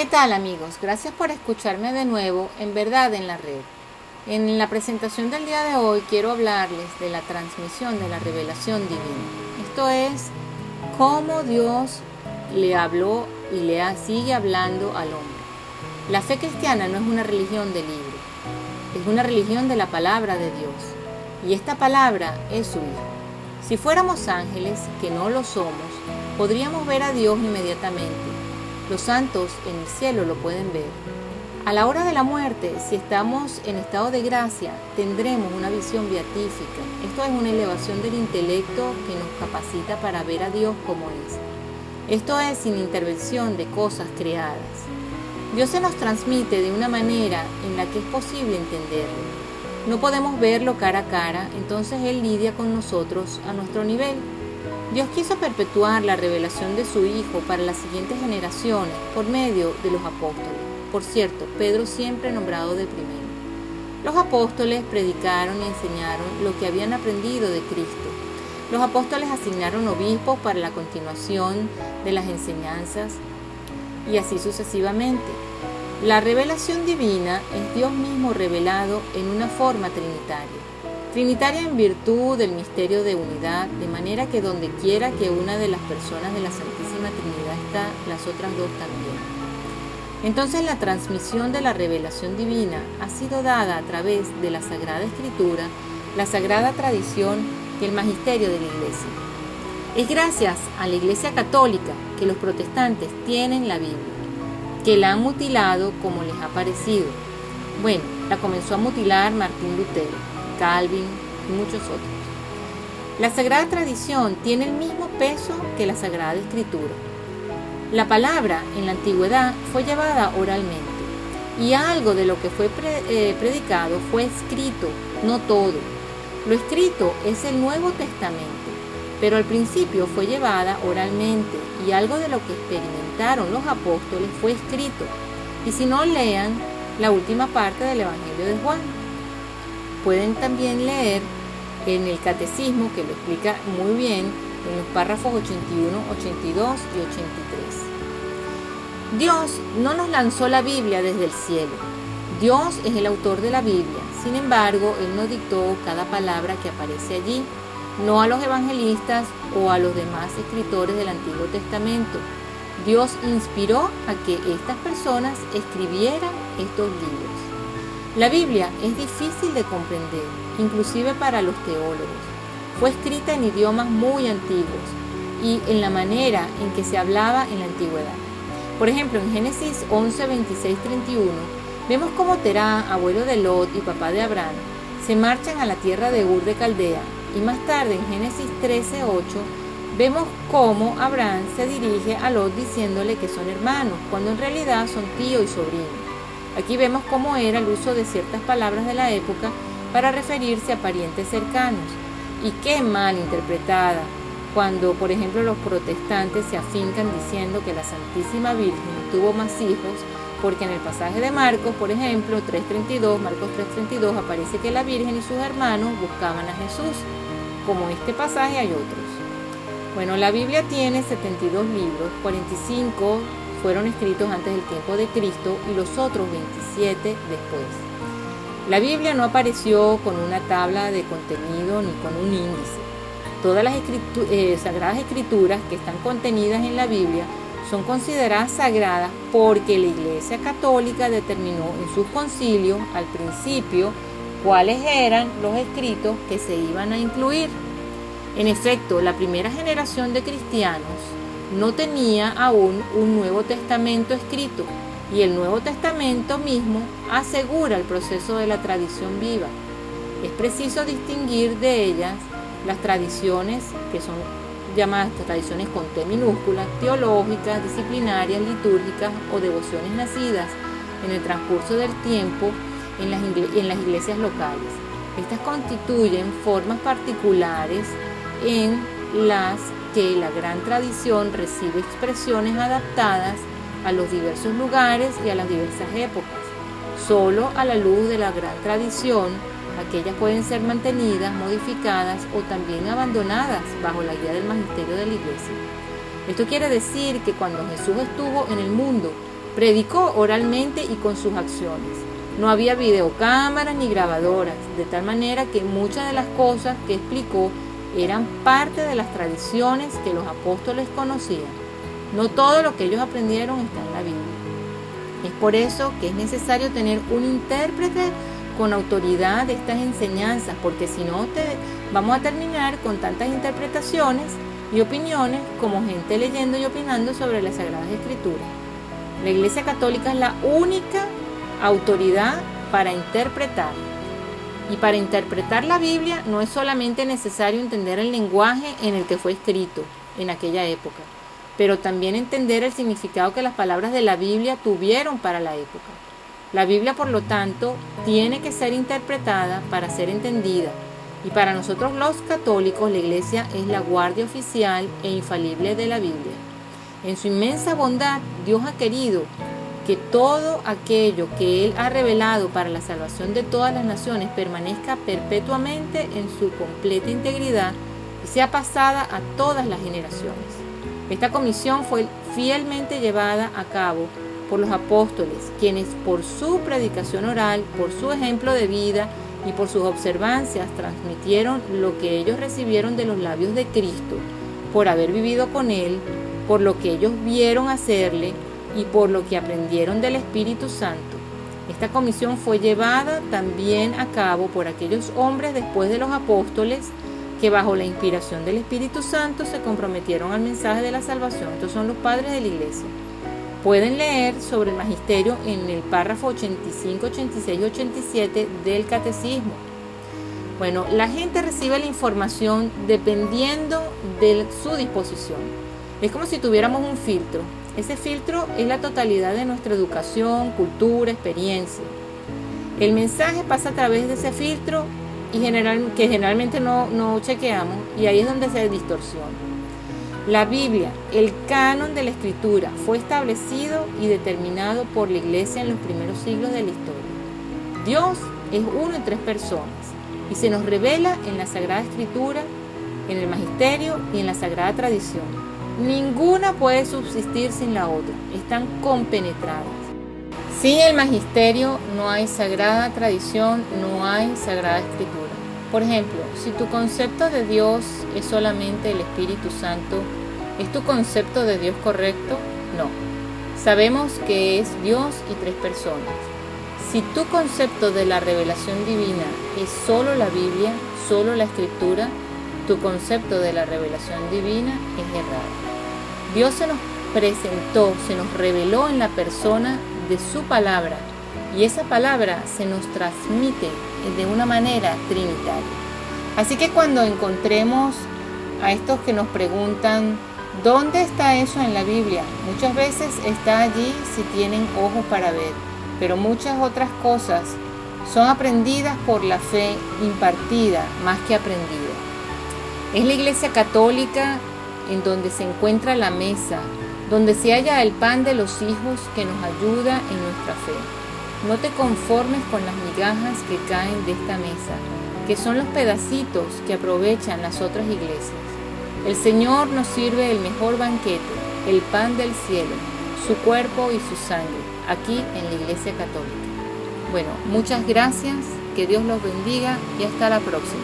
¿Qué tal, amigos? Gracias por escucharme de nuevo en Verdad en la Red. En la presentación del día de hoy quiero hablarles de la transmisión de la revelación divina. Esto es cómo Dios le habló y sigue hablando al hombre. La fe cristiana no es una religión de libro, es una religión de la palabra de Dios. Y esta palabra es su Hijo. Si fuéramos ángeles, que no lo somos, podríamos ver a Dios inmediatamente. Los santos en el cielo lo pueden ver. A la hora de la muerte, si estamos en estado de gracia, tendremos una visión beatífica. Esto es una elevación del intelecto que nos capacita para ver a Dios como es. Esto es sin intervención de cosas creadas. Dios se nos transmite de una manera en la que es posible entenderlo. No podemos verlo cara a cara, entonces Él lidia con nosotros a nuestro nivel. Dios quiso perpetuar la revelación de su Hijo para las siguientes generaciones por medio de los apóstoles. Por cierto, Pedro siempre nombrado de primero. Los apóstoles predicaron y enseñaron lo que habían aprendido de Cristo. Los apóstoles asignaron obispos para la continuación de las enseñanzas y así sucesivamente. La revelación divina es Dios mismo revelado en una forma trinitaria. Trinitaria en virtud del misterio de unidad, de manera que donde quiera que una de las personas de la Santísima Trinidad está, las otras dos también. Entonces la transmisión de la revelación divina ha sido dada a través de la Sagrada Escritura, la Sagrada Tradición y el Magisterio de la Iglesia. Es gracias a la Iglesia Católica que los protestantes tienen la Biblia, que la han mutilado como les ha parecido. Bueno, la comenzó a mutilar Martín Lutero, Calvin y muchos otros. La Sagrada Tradición tiene el mismo peso que la Sagrada Escritura. La palabra en la antigüedad fue llevada oralmente y algo de lo que fue predicado fue escrito, no todo. Lo escrito es el Nuevo Testamento, pero al principio fue llevada oralmente y algo de lo que experimentaron los apóstoles fue escrito. Y si no, lean la última parte del Evangelio de Juan. Pueden también leer en el Catecismo, que lo explica muy bien, en los párrafos 81, 82 y 83. Dios no nos lanzó la Biblia desde el cielo. Dios es el autor de la Biblia. Sin embargo, Él nos dictó cada palabra que aparece allí, no a los evangelistas o a los demás escritores del Antiguo Testamento. Dios inspiró a que estas personas escribieran estos libros. La Biblia es difícil de comprender, inclusive para los teólogos. Fue escrita en idiomas muy antiguos y en la manera en que se hablaba en la antigüedad. Por ejemplo, en Génesis 11, 26, 31, vemos cómo Terá, abuelo de Lot y papá de Abraham, se marchan a la tierra de Ur de Caldea, y más tarde en Génesis 13, 8, vemos cómo Abraham se dirige a Lot diciéndole que son hermanos, cuando en realidad son tío y sobrino. Aquí vemos cómo era el uso de ciertas palabras de la época para referirse a parientes cercanos, y qué mal interpretada cuando, por ejemplo, los protestantes se afincan diciendo que la Santísima Virgen tuvo más hijos, porque en el pasaje de Marcos, por ejemplo, Marcos 3:32, aparece que la Virgen y sus hermanos buscaban a Jesús. Como este pasaje hay otros. Bueno, la Biblia tiene 72 libros, 45 fueron escritos antes del tiempo de Cristo y los otros 27 después. La Biblia no apareció con una tabla de contenido ni con un índice. Todas las sagradas escrituras que están contenidas en la Biblia son consideradas sagradas porque la Iglesia Católica determinó en sus concilios al principio cuáles eran los escritos que se iban a incluir. En efecto, la primera generación de cristianos no tenía aún un Nuevo Testamento escrito, y el Nuevo Testamento mismo asegura el proceso de la tradición viva. Es preciso distinguir de ellas las tradiciones que son llamadas tradiciones con T minúscula, teológicas, disciplinarias, litúrgicas o devociones nacidas en el transcurso del tiempo en las iglesias locales. Estas constituyen formas particulares en las que la gran tradición recibe expresiones adaptadas a los diversos lugares y a las diversas épocas. Solo a la luz de la gran tradición, aquellas pueden ser mantenidas, modificadas o también abandonadas bajo la guía del magisterio de la Iglesia. Esto quiere decir que cuando Jesús estuvo en el mundo, Predicó oralmente y con sus acciones. No había videocámaras ni grabadoras, de tal manera que muchas de las cosas que explicó eran parte de las tradiciones que los apóstoles conocían. No todo lo que ellos aprendieron está en la Biblia. Es por eso que es necesario tener un intérprete con autoridad de estas enseñanzas, porque si no vamos a terminar con tantas interpretaciones y opiniones como gente leyendo y opinando sobre las Sagradas Escrituras. La Iglesia Católica es la única autoridad para interpretar. Y para interpretar la Biblia no es solamente necesario entender el lenguaje en el que fue escrito en aquella época, pero también entender el significado que las palabras de la Biblia tuvieron para la época. La Biblia, por lo tanto, tiene que ser interpretada para ser entendida. Y para nosotros los católicos, la Iglesia es la guardia oficial e infalible de la Biblia. En su inmensa bondad, Dios ha querido que todo aquello que Él ha revelado para la salvación de todas las naciones permanezca perpetuamente en su completa integridad y sea pasada a todas las generaciones. Esta comisión fue fielmente llevada a cabo por los apóstoles, quienes por su predicación oral, por su ejemplo de vida y por sus observancias transmitieron lo que ellos recibieron de los labios de Cristo, por haber vivido con Él, por lo que ellos vieron hacerle y por lo que aprendieron del Espíritu Santo. Esta comisión fue llevada también a cabo por aquellos hombres después de los apóstoles que bajo la inspiración del Espíritu Santo se comprometieron al mensaje de la salvación. Estos son los padres de la Iglesia. Pueden leer sobre el magisterio en el párrafo 85, 86 y 87 del Catecismo. Bueno, la gente recibe la información dependiendo de su disposición. Es como si tuviéramos un filtro. Ese filtro es la totalidad de nuestra educación, cultura, experiencia. El mensaje pasa a través de ese filtro y que generalmente no chequeamos, y ahí es donde se distorsiona. La Biblia, el canon de la Escritura, fue establecido y determinado por la Iglesia en los primeros siglos de la historia. Dios es uno en 3 personas y se nos revela en la Sagrada Escritura, en el Magisterio y en la Sagrada Tradición. Ninguna puede subsistir sin la otra, están compenetradas. Sin el Magisterio no hay Sagrada Tradición, no hay Sagrada Escritura. Por ejemplo, si tu concepto de Dios es solamente el Espíritu Santo, ¿es tu concepto de Dios correcto? No. Sabemos que es Dios y 3 personas. Si tu concepto de la revelación divina es solo la Biblia, solo la Escritura, tu concepto de la revelación divina es errado. Dios se nos presentó, se nos reveló en la persona de su palabra, y esa palabra se nos transmite de una manera trinitaria. Así que cuando encontremos a estos que nos preguntan ¿dónde está eso en la Biblia? Muchas veces está allí si tienen ojos para ver, pero muchas otras cosas son aprendidas por la fe impartida más que aprendida. Es la Iglesia Católica en donde se encuentra la mesa, donde se halla el pan de los hijos que nos ayuda en nuestra fe. No te conformes con las migajas que caen de esta mesa, que son los pedacitos que aprovechan las otras iglesias. El Señor nos sirve el mejor banquete, el pan del cielo, su cuerpo y su sangre, aquí en la Iglesia Católica. Bueno, muchas gracias, que Dios los bendiga y hasta la próxima.